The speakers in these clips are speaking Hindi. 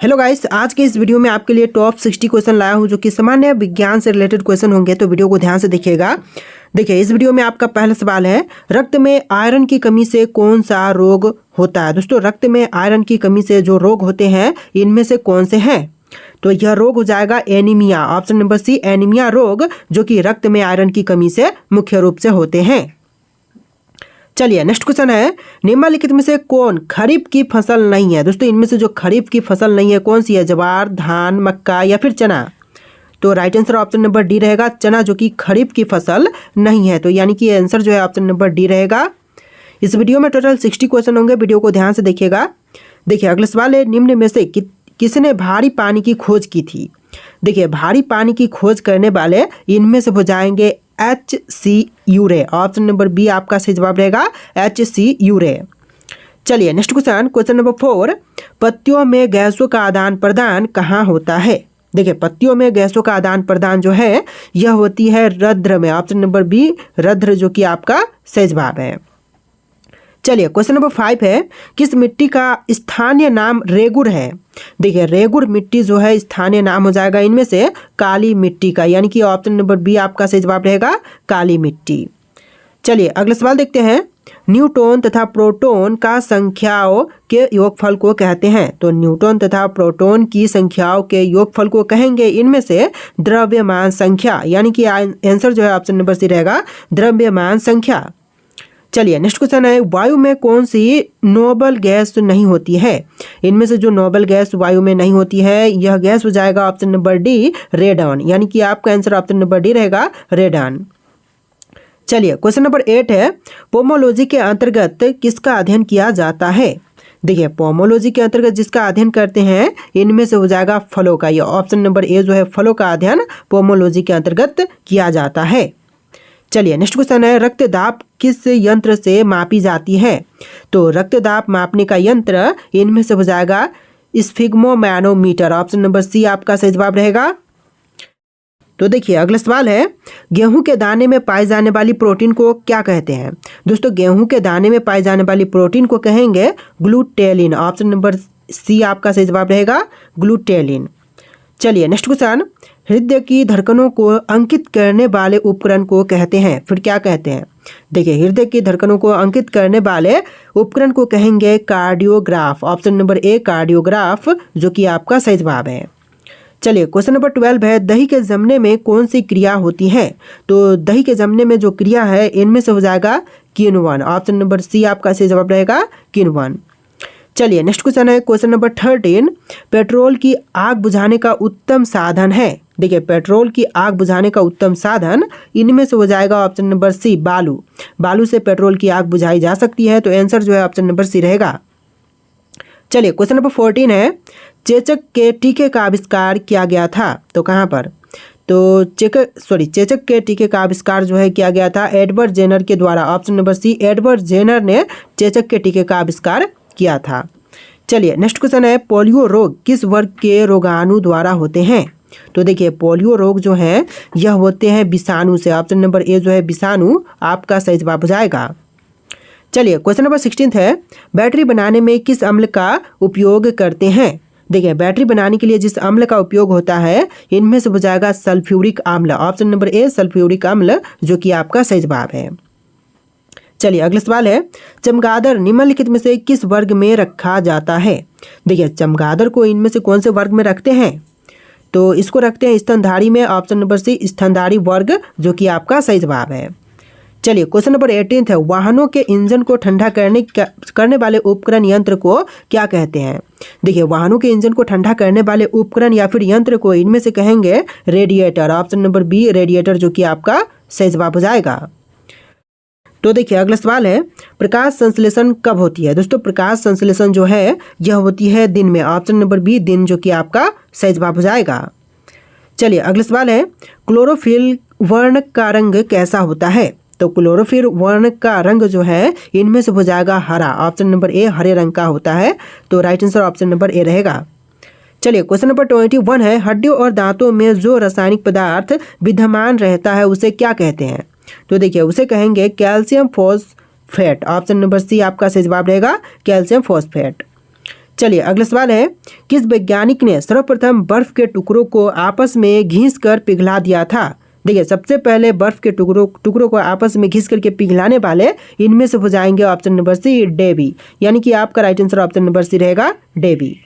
हेलो गाइस, आज के इस वीडियो में आपके लिए टॉप 60 क्वेश्चन लाया हूं जो कि सामान्य विज्ञान से रिलेटेड क्वेश्चन होंगे, तो वीडियो को ध्यान से देखिएगा। देखिए, इस वीडियो में आपका पहला सवाल है, रक्त में आयरन की कमी से कौन सा रोग होता है। दोस्तों, रक्त में आयरन की कमी से जो रोग होते हैं इनमें से कौन से हैं? तो यह रोग हो जाएगा anaemia. Option number C, anaemia रोग, जो कि रक्त में आयरन की कमी से मुख्य रूप से होते हैं। चलिए, नेक्स्ट क्वेश्चन है, निम्नलिखित में से कौन खरीफ की फसल नहीं है। दोस्तों, इनमें से जो खरीफ की फसल नहीं है कौन सी है? ज्वार, धान, मक्का या फिर चना। तो right answer option number D रहेगा, चना, जो कि खरीफ की फसल नहीं है। तो यानी कि आंसर जो है ऑप्शन नंबर डी रहेगा। इस वीडियो में टोटल 60 क्वेश्चन होंगे, वीडियो को ध्यान से देखिएगा। देखिए, अगला सवाल है, निम्न में से किसने भारी पानी की खोज की थी। देखिए, भारी पानी की खोज करने वाले इनमें से हो जाएंगे HC यूरे। ऑप्शन नंबर बी आपका सही जवाब रहेगा, HC यूरे। चलिए, नेक्स्ट क्वेश्चन, क्वेश्चन नंबर 4, पत्तियों में गैसों का आदान प्रदान कहाँ होता है। देखिए, पत्तियों में गैसों का आदान प्रदान जो है यह होती है रंध्र में। ऑप्शन नंबर बी रंध्र, जो कि आपका सही जवाब है। चलिए, क्वेश्चन नंबर 5 है, किस मिट्टी का स्थानीय नाम रेगुर है। देखिए, रेगुर मिट्टी जो है स्थानीय नाम हो जाएगा इनमें से काली मिट्टी का, यानी कि ऑप्शन नंबर बी आपका सही जवाब रहेगा, काली मिट्टी। चलिए, अगला सवाल देखते हैं, न्यूट्रॉन तथा प्रोटॉन का संख्याओं के योगफल को कहते हैं। तो न्यूट्रॉन तथा प्रोटॉन की संख्याओं के योगफल को कहेंगे इनमें से द्रव्यमान संख्या, यानी कि आंसर जो है ऑप्शन नंबर सी रहेगा, द्रव्यमान संख्या। चलिए, नेक्स्ट क्वेश्चन है, वायु में कौन सी नोबल गैस नहीं होती है। इनमें से जो नोबल गैस वायु में नहीं होती है यह गैस हो जाएगा ऑप्शन नंबर डी, रेडॉन, यानी कि आपका आंसर ऑप्शन नंबर डी रहेगा, रेडॉन। चलिए, क्वेश्चन नंबर 8 है, पोमोलॉजी के अंतर्गत किसका अध्ययन किया जाता है। देखिए, पोमोलॉजी के अंतर्गत जिसका अध्ययन करते हैं इनमें से हो जाएगा फलों का। यह ऑप्शन नंबर ए जो है, फलों का अध्ययन पोमोलॉजी के अंतर्गत किया जाता है। चलिए, नेक्स्ट क्वेश्चन है, रक्तदाब किस यंत्र से मापी जाती है। तो रक्तदाब मापने का यंत्र इनमें से हो जाएगा स्फिग्मोमैनोमीटर। ऑप्शन नंबर सी आपका सही जवाब रहेगा। तो देखिए, अगला सवाल है, गेहूं के दाने में पाई जाने वाली प्रोटीन को क्या कहते हैं। दोस्तों, गेहूं के दाने में पाई जाने वाली प्रोटीन को कहेंगे ग्लूटेलिन। ऑप्शन नंबर सी आपका सही जवाब रहेगा, ग्लूटेलिन। चलिए, नेक्स्ट क्वेश्चन, हृदय की धड़कनों को अंकित करने वाले उपकरण को कहते हैं, फिर क्या कहते हैं। देखिए, हृदय की धड़कनों को अंकित करने वाले उपकरण को कहेंगे कार्डियोग्राफ। ऑप्शन नंबर ए, कार्डियोग्राफ, जो कि आपका सही जवाब है। चलिए, क्वेश्चन नंबर 12 है, दही के जमने में कौन सी क्रिया होती है। तो दही के जमने में जो क्रिया है इनमें से हो जाएगा किण्वन। ऑप्शन नंबर सी आपका सही जवाब रहेगा, किण्वन। चलिए, नेक्स्ट क्वेश्चन है, क्वेश्चन नंबर 13, पेट्रोल की आग बुझाने का उत्तम साधन है। देखिए, पेट्रोल की आग बुझाने का उत्तम साधन इनमें से हो जाएगा ऑप्शन नंबर सी, बालू। बालू से पेट्रोल की आग बुझाई जा सकती है, तो आंसर जो है ऑप्शन नंबर सी रहेगा। चलिए, क्वेश्चन नंबर 14 है, चेचक के टीके का आविष्कार किया गया था। तो कहाँ पर? तो चेचक के टीके का आविष्कार जो है किया गया था एडवर्ड जेनर के द्वारा। Option number C, Edward Jenner ने चेचक के टीके का आविष्कार किया था। चलिए, नेक्स्ट क्वेश्चन है, पोलियो रोग किस वर्ग के रोगाणु द्वारा होते हैं। तो देखिए, पोलियो रोग जो है यह होते हैं विषाणु से। ऑप्शन नंबर ए जो है विषाणु आपका सही जवाब हो जाएगा। चलिए, क्वेश्चन नंबर 16 है, बैटरी बनाने में किस अम्ल का उपयोग करते हैं। देखिए, बैटरी बनाने के लिए जिस अम्ल का उपयोग होता है इनमें से हो जाएगा सल्फ्यूरिक अम्ल। ऑप्शन नंबर ए, सल्फ्यूरिक अम्ल, जो कि आपका सही जवाब है। चलिए, अगला सवाल है, चमगादड़ निम्नलिखित में से किस वर्ग में रखा जाता है। देखिए, चमगादड़ को इनमें से कौन से वर्ग में रखते हैं। तो इसको रखते हैं स्तनधारी में। ऑप्शन नंबर सी, स्तनधारी वर्ग, जो कि आपका सही जवाब है। चलिए, क्वेश्चन नंबर 18 है, वाहनों के इंजन को ठंडा करने वाले उपकरण यंत्र को क्या कहते हैं। देखिए, वाहनों के इंजन को ठंडा करने वाले उपकरण या फिर यंत्र को इनमें से कहेंगे radiator. Option number B, radiator, जो कि आपका सही जवाब हो जाएगा। तो देखिए, अगला सवाल है, प्रकाश संश्लेषण कब होती है। दोस्तों, प्रकाश संश्लेषण जो है यह होती है दिन में। ऑप्शन नंबर बी, दिन, जो कि आपका सही जवाब हो जाएगा। चलिए, अगला सवाल है, क्लोरोफिल वर्ण का रंग कैसा होता है। तो क्लोरोफिल वर्ण का रंग जो है इनमें से हो जाएगा हरा। ऑप्शन नंबर ए, हरे रंग का होता है, तो right answer option number A रहेगा। चलिए, क्वेश्चन नंबर 21 है, हड्डियों और दांतों में जो रासायनिक पदार्थ विद्यमान रहता है उसे क्या कहते हैं। तो देखिए, उसे कहेंगे calcium phosphate. Option number C आपका सही जवाब रहेगा, कैल्शियम फॉस्फेट। चलिए अगला सवाल है, किस वैज्ञानिक ने सर्वप्रथम बर्फ के टुकड़ों को आपस में घिस कर पिघला दिया था? देखिए सबसे पहले बर्फ के टुकड़ों को आपस में घिस करके पिघलाने वाले इनमें से हो जाएंगे ऑप्शन नंबर सी डेवी, यानी कि आपका right answer option number C रहेगा डेवी।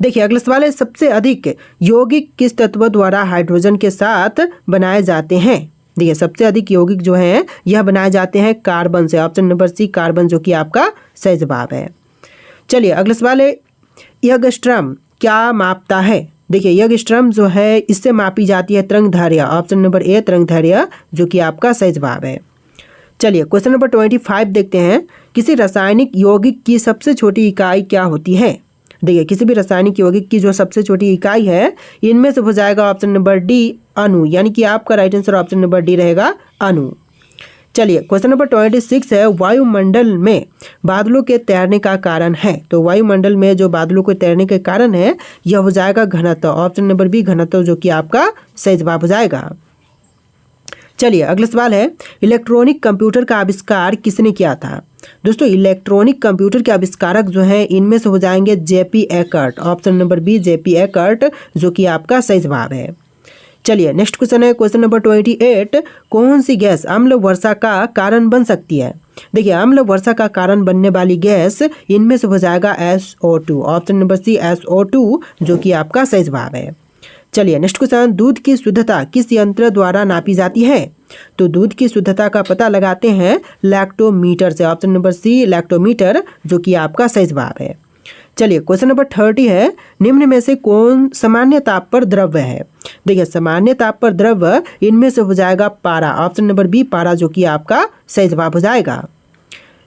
देखिए अगला सवाल है, सबसे अधिक यौगिक किस तत्व द्वारा हाइड्रोजन के साथ बनाए जाते हैं? देखिए सबसे अधिक यौगिक जो हैं यह बनाए जाते हैं कार्बन से, ऑप्शन नंबर सी कार्बन, जो कि आपका सही जवाब है। चलिए अगला सवाल है, यंगस्ट्रम क्या मापता है? देखिए यंगस्ट्रम जो है इससे मापी जाती है तरंगदैर्घ्य, ऑप्शन नंबर ए तरंगदैर्घ्य, जो कि आपका सही जवाब है। चलिए क्वेश्चन नंबर 25 देखते हैं, किसी रासायनिक यौगिक की सबसे छोटी इकाई क्या होती है? देखिए किसी भी रासायनिक यौगिक की जो सबसे छोटी इकाई है इनमें से हो जाएगा ऑप्शन नंबर डी अणु, यानी कि आपका right answer option number D रहेगा अणु। चलिए क्वेश्चन नंबर 26 है, वायुमंडल में बादलों के तैरने का कारण है? तो वायुमंडल में जो बादलों के तैरने के कारण है यह हो जाएगा घनत्व, ऑप्शन नंबर बी घनत्व, जो कि आपका सही जवाब हो जाएगा। चलिए अगला सवाल है, इलेक्ट्रॉनिक कंप्यूटर का आविष्कार किसने किया था? दोस्तों इलेक्ट्रॉनिक कंप्यूटर के आविष्कारक जो हैं इनमें से हो जाएंगे JP Eckert, option number B JP Eckert, जो कि आपका सही जवाब है। चलिए नेक्स्ट क्वेश्चन है, क्वेश्चन नंबर 28, कौन सी गैस अम्ल वर्षा का कारण बन सकती है? देखिए अम्ल वर्षा का कारण बनने वाली गैस इनमें से हो जाएगा SO2, ऑप्शन नंबर सी SO2, जो कि आपका सही जवाब है। चलिए नेक्स्ट क्वेश्चन, दूध की शुद्धता किस यंत्र द्वारा नापी जाती है? तो दूध की शुद्धता का पता लगाते हैं लैक्टोमीटर से, ऑप्शन नंबर सी लैक्टोमीटर, जो कि आपका सही जवाब है। चलिए क्वेश्चन नंबर 30 है, निम्न में से कौन सामान्य ताप पर द्रव्य है? देखिए सामान्य ताप पर द्रव्य इनमें से हो जाएगा पारा, ऑप्शन नंबर बी पारा, जो कि आपका सही जवाब हो जाएगा।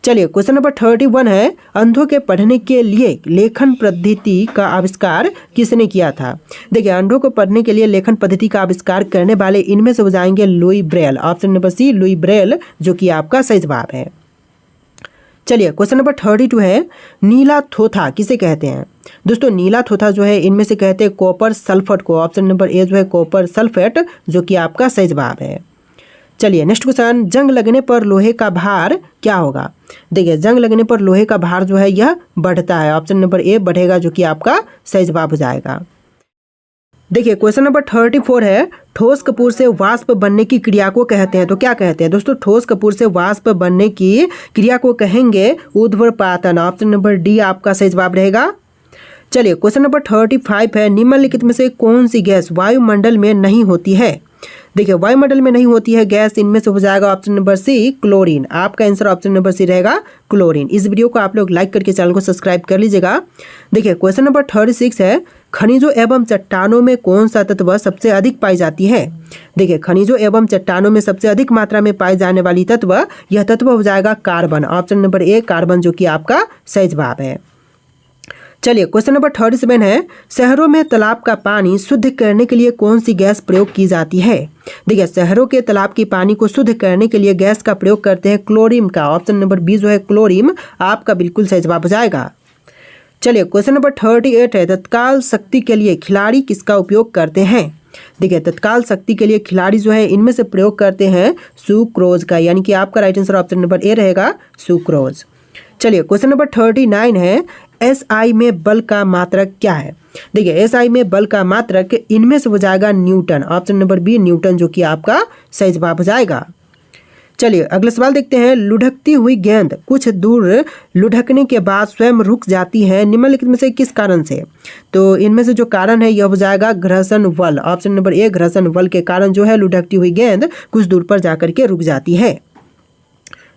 चलिए क्वेश्चन नंबर 31 है, अंधों के पढ़ने के लिए लेखन पद्धति का आविष्कार किसने किया था? देखिए अंधों को पढ़ने के लिए लेखन पद्धति का आविष्कार करने वाले इनमें से हो जाएंगे Louis Braille, option number C Louis Braille, जो कि आपका सही जवाब है। चलिए क्वेश्चन नंबर 32 है, नीला थोथा किसे कहते हैं? दोस्तों नीला थोथा जो है इनमें से कहते हैं कॉपर सल्फेट को, ऑप्शन नंबर ए जो है कॉपर सल्फेट, जो कि आपका सही जवाब है। चलिए नेक्स्ट क्वेश्चन, जंग लगने पर लोहे का भार क्या होगा? देखिए जंग लगने पर लोहे का भार जो है यह बढ़ता है, ऑप्शन नंबर ए बढ़ेगा, जो कि आपका सही जवाब हो जाएगा। देखिए क्वेश्चन नंबर 34 है, ठोस कपूर से वाष्प बनने की क्रिया को कहते हैं, तो क्या कहते हैं? दोस्तों ठोस कपूर से वाष्प बनने की क्रिया को कहेंगे ऊर्ध्वपातन, ऑप्शन नंबर डी आपका सही जवाब रहेगा। चलिए क्वेश्चन नंबर 35 है, निम्नलिखित में से कौन सी गैस वायुमंडल में नहीं होती है? देखिए वायुमंडल में नहीं होती है गैस, इनमें से हो जाएगा ऑप्शन नंबर सी क्लोरीन, आपका आंसर ऑप्शन नंबर सी रहेगा क्लोरीन। इस वीडियो को आप लोग लाइक करके चैनल को सब्सक्राइब कर लीजिएगा। देखिए क्वेश्चन नंबर 36 है, खनिजों एवं चट्टानों में कौन सा तत्व सबसे अधिक पाई जाती है? देखिए खनिजों एवं चट्टानों में सबसे अधिक मात्रा में पाई जाने वाली तत्व, यह तत्व हो जाएगा कार्बन, ऑप्शन नंबर ए कार्बन, जो कि आपका सही जवाब है। चलिए क्वेश्चन नंबर 37 है, शहरों में तालाब का पानी शुद्ध करने के लिए कौन सी गैस प्रयोग की जाती है? देखिए शहरों के तालाब के पानी को शुद्ध करने के लिए गैस का प्रयोग करते हैं क्लोरीन का, ऑप्शन नंबर बी जो है क्लोरीन, आपका बिल्कुल सही जवाब हो जाएगा। चलिए क्वेश्चन नंबर 38 है, तत्काल शक्ति के लिए खिलाड़ी किसका उपयोग करते हैं? देखिए तत्काल शक्ति के लिए खिलाड़ी जो है इनमें से प्रयोग करते हैं सुक्रोज का, यानी कि आपका right answer option number A रहेगा सुक्रोज। चलिए क्वेश्चन नंबर 39 है, SI में बल का मात्रक क्या है? देखिए SI में बल का मात्रक इनमें से हो जाएगा Newton, option number B Newton, जो कि आपका सही जवाब हो जाएगा। चलिए अगला सवाल देखते हैं, लुढ़कती हुई गेंद कुछ दूर लुढ़कने के बाद स्वयं रुक जाती है, निम्नलिखित में से किस कारण से? तो इनमें से जो कारण है यह हो जाएगा घर्षण बल, ऑप्शन नंबर ए घर्षण बल के कारण जो है लुढ़कती हुई गेंद कुछ दूर पर जाकर के रुक जाती है।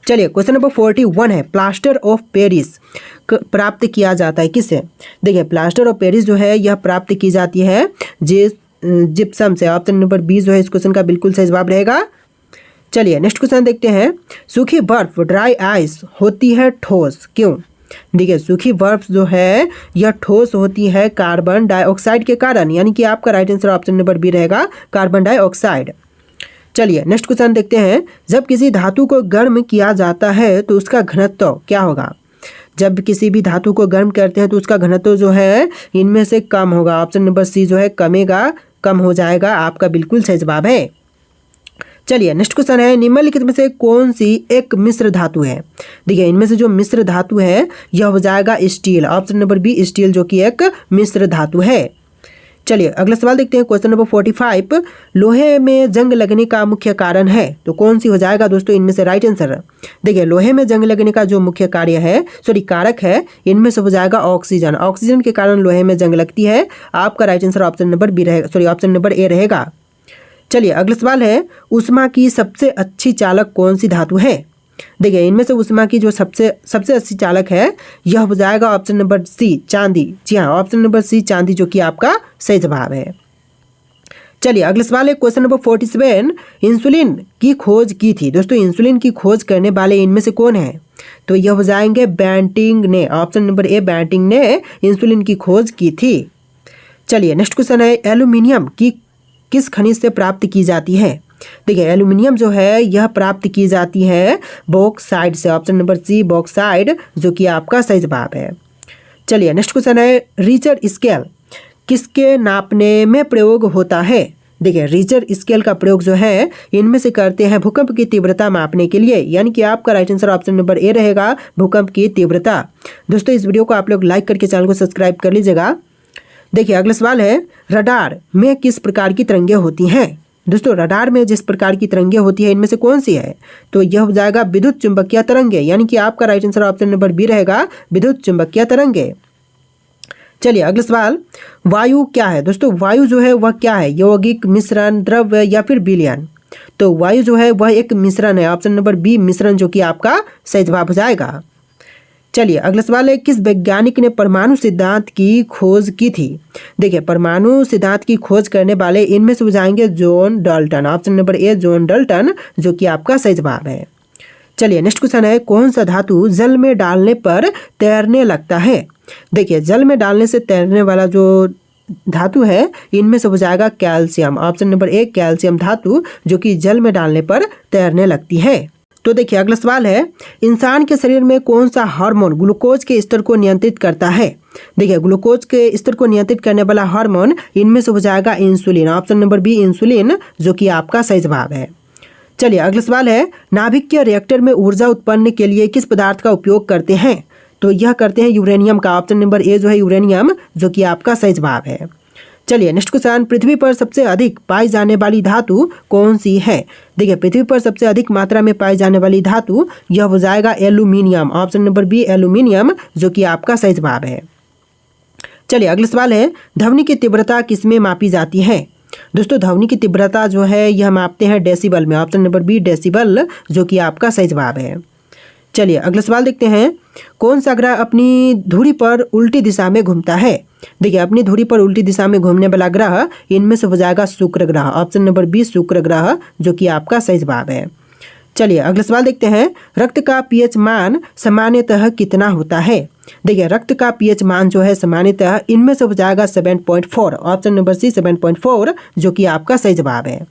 चलिए क्वेश्चन नंबर 41 है, प्लास्टर ऑफ पेरिस प्राप्त किया जाता है किससे? देखिए प्लास्टर ऑफ पेरिस जो है यह प्राप्त की जाती है जिप्सम से, ऑप्शन नंबर बी जो है इस क्वेश्चन का बिल्कुल सही जवाब रहेगा। चलिए नेक्स्ट क्वेश्चन देखते हैं, सूखी बर्फ ड्राई आइस होती है ठोस क्यों? देखिए सूखी बर्फ जो है यह ठोस होती है कार्बन डाइऑक्साइड के कारण, यानी कि आपका right answer option number B रहेगा कार्बन डाइऑक्साइड। चलिए नेक्स्ट क्वेश्चन देखते हैं, जब किसी धातु को गर्म किया जाता है तो उसका घनत्व क्या होगा? जब किसी भी धातु को गर्म करते हैं तो उसका घनत्व जो है इनमें से कम होगा, ऑप्शन नंबर सी जो है कमेगा, कम हो जाएगा, आपका बिल्कुल सही जवाब है। चलिए नेक्स्ट क्वेश्चन है, निम्नलिखित में से कौन सी एक मिश्र धातु है। देखिए इनमें से जो मिश्र धातु है यह हो जाएगा steel. Option number B steel जो कि एक मिश्र धातु है। चलिए अगला सवाल देखते हैं, क्वेश्चन नंबर 45, लोहे में जंग लगने का मुख्य कारण है, तो कौन सी हो जाएगा दोस्तों इनमें से राइट आंसर। देखिए लोहे में जंग लगने का जो मुख्य कार्य है कारक है, इनमें से हो जाएगा ऑक्सीजन। ऑक्सीजन के कारण लोहे में जंग लगती है। आपका right answer option number B रहेगा, ऑप्शन नंबर ए रहेगा। चलिए अगला सवाल है, ऊष्मा की सबसे अच्छी चालक कौन सी धातु है। देखिए इनमें से ऊष्मा की जो सबसे अच्छी चालक है यह हो जाएगा ऑप्शन नंबर सी चांदी। जी हाँ, ऑप्शन नंबर सी चांदी जो कि आपका सही जवाब है। चलिए अगला सवाल है, क्वेश्चन नंबर 47, इंसुलिन की खोज की थी। दोस्तों इंसुलिन की खोज करने वाले इनमें से कौन है, तो यह हो जाएंगे बैंटिंग ने। ऑप्शन नंबर ए बैंटिंग ने इंसुलिन की खोज की थी। चलिए नेक्स्ट क्वेश्चन है, एल्यूमिनियम की किस खनिज से प्राप्त की जाती है। देखिए एल्यूमिनियम जो है यह प्राप्त की जाती है बॉक्साइट से। ऑप्शन नंबर सी बॉक्साइट जो कि आपका सही जवाब है। चलिए नेक्स्ट क्वेश्चन है, रिचर स्केल किसके नापने में प्रयोग होता है। देखिए रिचर स्केल का प्रयोग जो है इनमें से करते हैं भूकंप की तीव्रता मापने के लिए, यानी कि आपका right answer option number A रहेगा, भूकंप की तीव्रता। दोस्तों इस वीडियो को आप लोग लाइक करके चैनल को सब्सक्राइब कर लीजिएगा। देखिए अगला सवाल है, रडार में किस प्रकार की तरंगें होती हैं। दोस्तों रडार में जिस प्रकार की तरंगें होती है इनमें से कौन सी है, तो यह हो जाएगा विद्युत चुंबकीय तरंगे, यानी कि आपका right answer option number B रहेगा, विद्युत चुंबकीय तरंगे। चलिए अगला सवाल, वायु क्या है। दोस्तों वायु जो है वह क्या है, यौगिक, मिश्रण, द्रव्य या फिर विलयन। तो वायु जो है वह एक मिश्रण है। ऑप्शन नंबर बी मिश्रण जो कि आपका सही जवाब हो जाएगा। चलिए अगला सवाल है, किस वैज्ञानिक ने परमाणु सिद्धांत की खोज की थी। देखिए परमाणु सिद्धांत की खोज करने वाले इनमें से हो जाएंगे जॉन डाल्टन। ऑप्शन नंबर ए जॉन डाल्टन जो कि आपका सही जवाब है। चलिए नेक्स्ट क्वेश्चन है, कौन सा धातु जल में डालने पर तैरने लगता है। देखिए जल में डालने से तैरने वाला जो धातु है इनमें से हो जाएगा कैल्शियम। ऑप्शन नंबर ए कैल्शियम धातु जो कि जल में डालने पर तैरने लगती है। तो देखिए अगला सवाल है, इंसान के शरीर में कौन सा हार्मोन ग्लूकोज के स्तर को नियंत्रित करता है। देखिए ग्लूकोज के स्तर को नियंत्रित करने वाला हार्मोन इनमें से हो जाएगा insulin. Option number B insulin जो कि आपका सही जवाब है। चलिए अगला सवाल है, नाभिकीय रिएक्टर में ऊर्जा उत्पन्न के लिए किस पदार्थ का उपयोग करते हैं, तो यह करते हैं यूरेनियम का। ऑप्शन नंबर ए जो है यूरेनियम जो कि आपका सही जवाब है। चलिए नेक्स्ट क्वेश्चन, पृथ्वी पर सबसे अधिक पाई जाने वाली धातु कौन सी है। देखिए पृथ्वी पर सबसे अधिक मात्रा में पाई जाने वाली धातु यह हो जाएगा aluminium. Option number B aluminium जो कि आपका सही जवाब है। चलिए अगला सवाल है, ध्वनि की तीव्रता किसमें मापी जाती है। दोस्तों ध्वनि की तीव्रता जो है यह मापते हैं डेसिबल में। ऑप्शन नंबर बी डेसिबल जो कि आपका सही जवाब है। चलिए अगला सवाल देखते हैं, कौन सा ग्रह अपनी धुरी पर उल्टी दिशा में घूमता है। देखिए अपनी धुरी पर उल्टी दिशा में घूमने वाला ग्रह इनमें से हो जाएगा शुक्र ग्रह। ऑप्शन नंबर बी शुक्र ग्रह जो कि आपका सही जवाब है। चलिए अगला सवाल देखते हैं, रक्त का पीएच मान सामान्यतः कितना होता है। देखिए रक्त का पीएच मान जो है सामान्यतः इनमें से हो जाएगा 7.4। ऑप्शन नंबर सी 7.4 जो कि आपका सही जवाब है।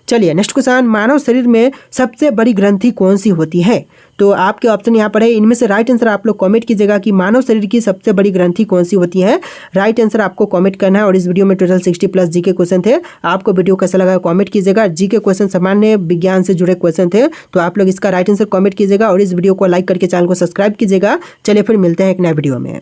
चलिए नेक्स्ट क्वेश्चन, मानव शरीर में सबसे बड़ी ग्रंथि कौन सी होती है। तो आपके ऑप्शन यहाँ पर है, इनमें से राइट आंसर आप लोग कमेंट कीजिएगा कि मानव शरीर की सबसे बड़ी ग्रंथि कौन सी होती है। राइट आंसर आपको कमेंट करना है। और इस वीडियो में टोटल 60+ जीके क्वेश्चन थे। आपको वीडियो कैसा लगा कमेंट कीजिएगा। जीके क्वेश्चन सामान्य विज्ञान से जुड़े क्वेश्चन थे, तो आप लोग इसका राइट आंसर कमेंट कीजिएगा और इस वीडियो को लाइक करके चैनल को सब्सक्राइब कीजिएगा। चलिए फिर मिलते हैं एक नए वीडियो में।